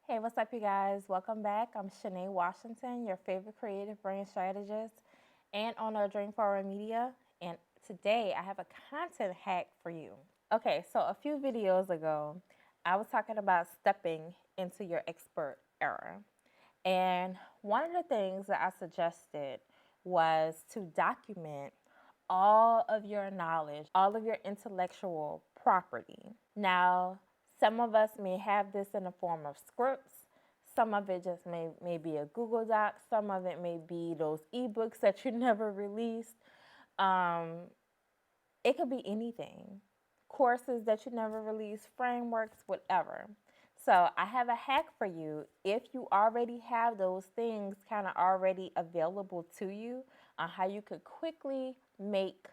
Hey, what's up, you guys? Welcome back. I'm Shanae Washington, your favorite creative brain strategist and owner of Dream Forward Media. And today I have a content hack for you. Okay, so a few videos ago, I was talking about stepping into your expert era. And one of the things that I suggested was to document all of your knowledge, all of your intellectual property. Now, some of us may have this in the form of scripts. Some of it just may be a Google Doc. Some of it may be those ebooks that you never released. Um, it could be anything. Courses that you never released, frameworks, whatever. So I have a hack for you. If you already have those things kind of already available to you on how you could quickly make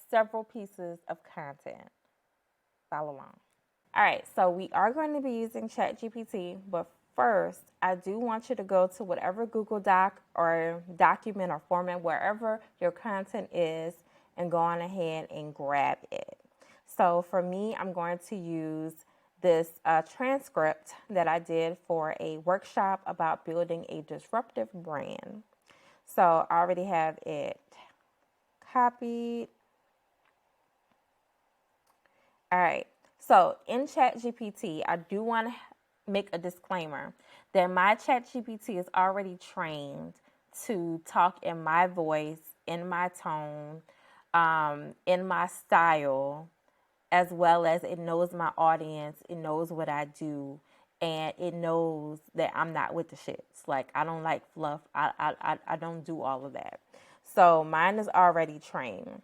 several pieces of content. Follow along. All right, so we are going to be using Chat GPT, but first, I do want you to go to whatever Google Doc or document or format, wherever your content is, and go on ahead and grab it. So for me, I'm going to use this transcript that I did for a workshop about building a disruptive brand. So I already have it copied. All right. So in Chat GPT, I do want to make a disclaimer that my Chat GPT is already trained to talk in my voice, in my tone, in my style, as well as it knows my audience, it knows what I do, and it knows that I'm not with the shits. Like, I don't like fluff. I don't do all of that. So mine is already trained.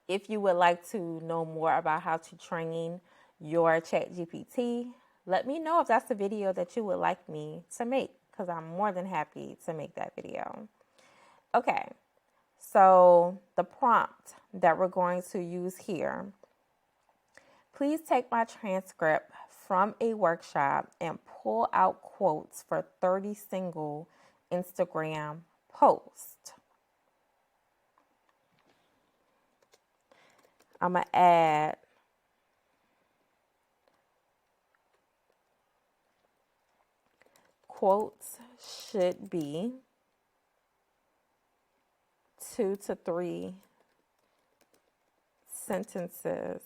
If you would like to know more about how to train your Chat GPT, let me know if that's the video that you would like me to make, because I'm more than happy to make that video. Okay, so the prompt that we're going to use here: please take my transcript from a workshop and pull out quotes for 30 single Instagram posts. I'm going to add quotes should be 2 to 3 sentences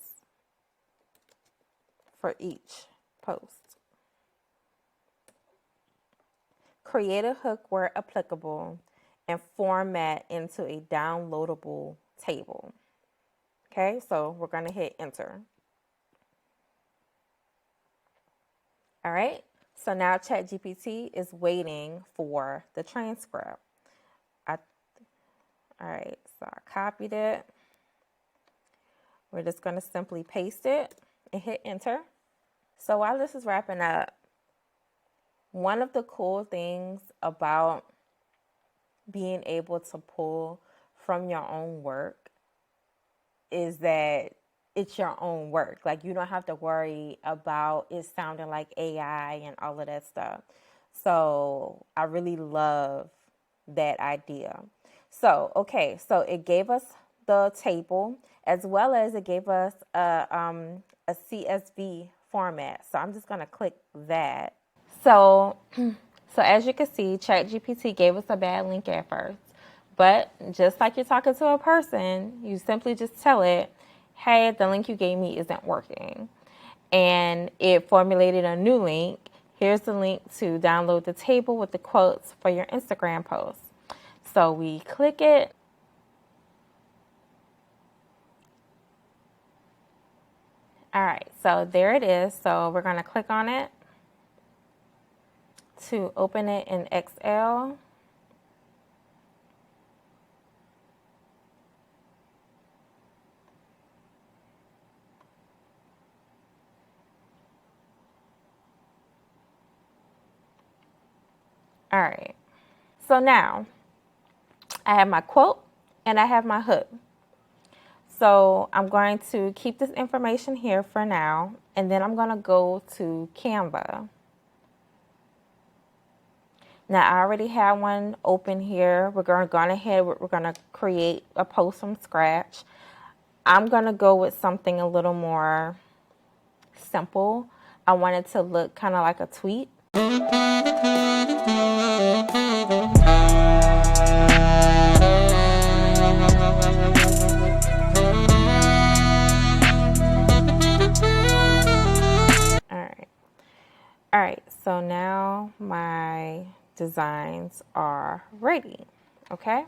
for each post. Create a hook where applicable and format into a downloadable table. Okay, so we're going to hit enter. All right, so now ChatGPT is waiting for the transcript. All right, so I copied it. We're just going to simply paste it and hit enter. So while this is wrapping up, one of the cool things about being able to pull from your own work is that it's your own work. Like, you don't have to worry about it sounding like AI and all of that stuff. So I really love that idea. So, okay, so it gave us the table as well as it gave us a CSV format. So I'm just going to click that. So as you can see, ChatGPT gave us a bad link at first. But just like you're talking to a person, you simply just tell it, hey, the link you gave me isn't working. And it formulated a new link. Here's the link to download the table with the quotes for your Instagram post. So we click it. All right, so there it is. So we're going to click on it to open it in Excel. All right, so now I have my quote and I have my hook. So I'm going to keep this information here for now, and then I'm going to go to Canva. Now I already have one open here. We're going ahead, we're going to create a post from scratch. I'm going to go with something a little more simple. I want it to look kind of like a tweet. All right, so now my designs are ready, okay?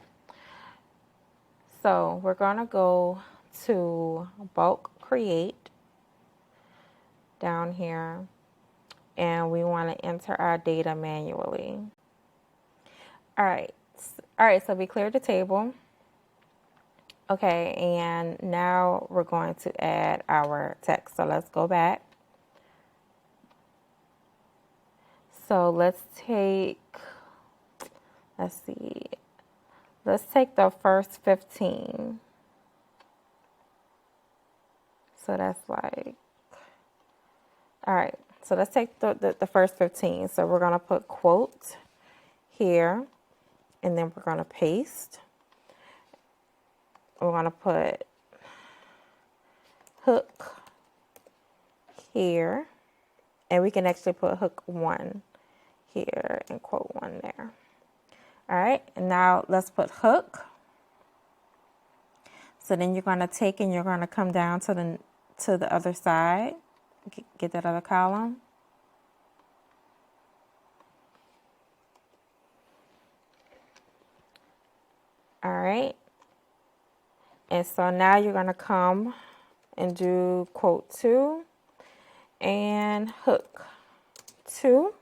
So we're gonna go to bulk create down here, and we wanna enter our data manually. All right, so we cleared the table. Okay, and now we're going to add our text. So let's go back. So let's take the first 15. So that's like, all right, so let's take the first 15. So we're going to put quote here, and then we're going to paste. We're going to put hook here, and we can actually put hook 1 here and quote 1 there. All right, and now let's put hook. So then you're going to take and you're going to come down to the other side. Get that other column. All right. And so now you're going to come and do quote 2 and hook 2.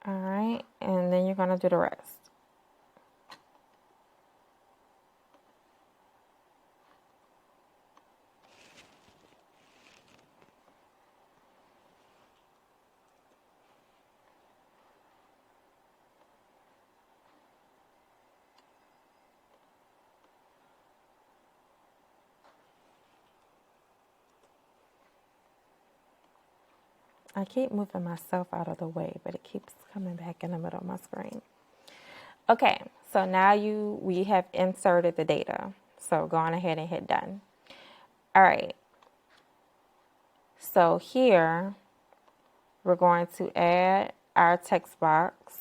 All right, and then you're going to do the rest. I keep moving myself out of the way, but it keeps coming back in the middle of my screen. Okay, so now we have inserted the data. So go on ahead and hit done. All right. So here we're going to add our text box.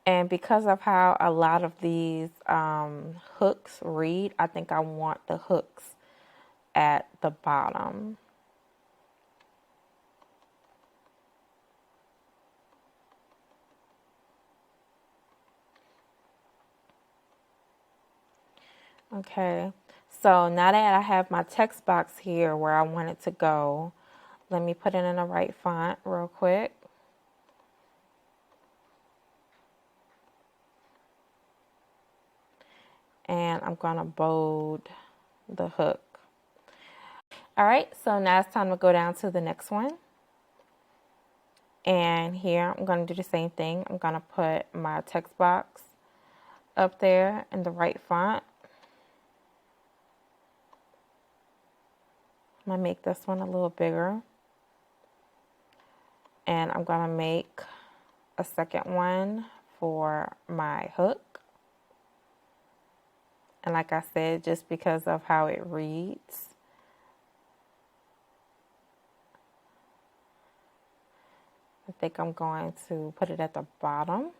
And because of how a lot of these hooks read, I think I want the hooks at the bottom. Okay, so now that I have my text box here where I want it to go, let me put it in the right font real quick. And I'm going to bold the hook. All right, so now it's time to go down to the next one. And here I'm going to do the same thing. I'm going to put my text box up there in the right font. I'm going to make this one a little bigger. And I'm going to make a second one for my hook. And like I said, just because of how it reads, I think I'm going to put it at the bottom.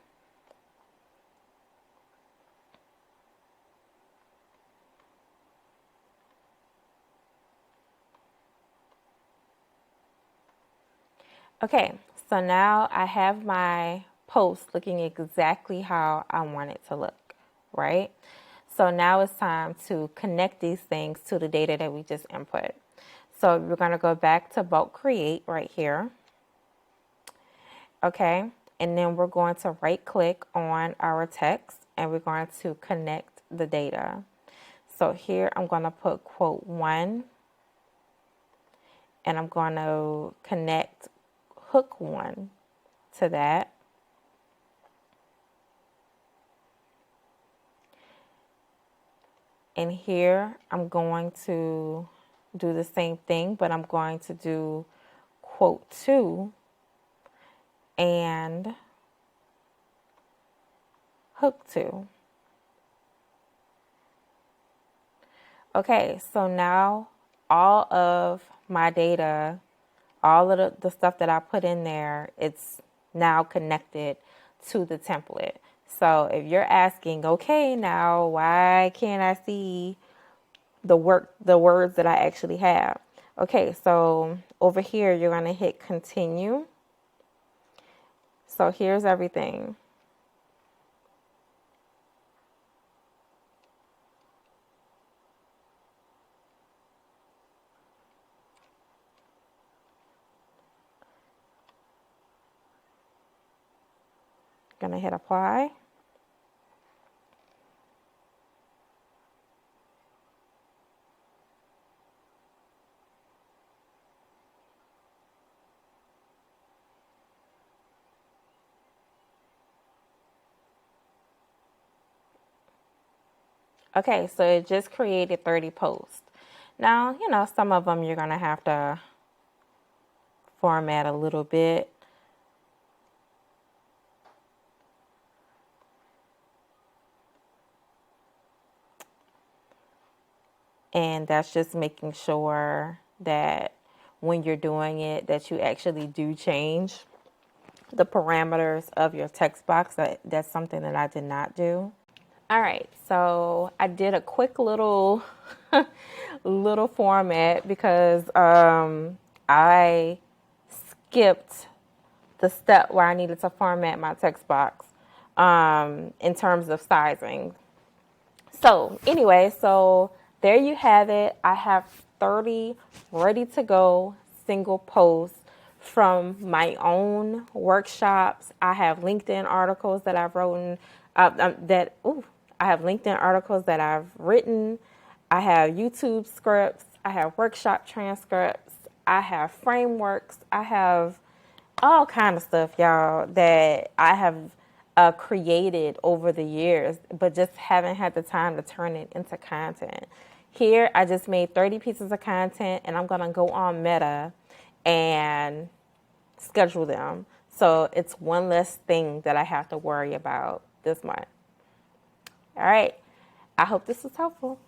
Okay, so now I have my post looking exactly how I want it to look, right? So now it's time to connect these things to the data that we just input. So we're going to go back to bulk create right here. Okay, and then we're going to right click on our text and we're going to connect the data. So here I'm going to put quote 1 and I'm going to connect hook 1 to that. And here I'm going to do the same thing, but I'm going to do quote 2 and hook 2. Okay, so now all of my data, all of the stuff that I put in there, it's now connected to the template. So if you're asking, okay, now why can't I see the words that I actually have? Okay, so over here, you're going to hit continue. So here's everything. Going to hit apply. Okay, so it just created 30 posts. Now, some of them you're going to have to format a little bit. And that's just making sure that when you're doing it, that you actually do change the parameters of your text box. That's something that I did not do. All right, so I did a quick little format because I skipped the step where I needed to format my text box in terms of sizing. So anyway, so there you have it. I have 30 ready to go single posts from my own workshops. I have LinkedIn articles that I've written I have LinkedIn articles that I've written. I have YouTube scripts. I have workshop transcripts. I have frameworks. I have all kind of stuff, y'all, that I have created over the years, but just haven't had the time to turn it into content. Here, I just made 30 pieces of content, and I'm going to go on Meta and schedule them. So it's one less thing that I have to worry about this month. All right. I hope this was helpful.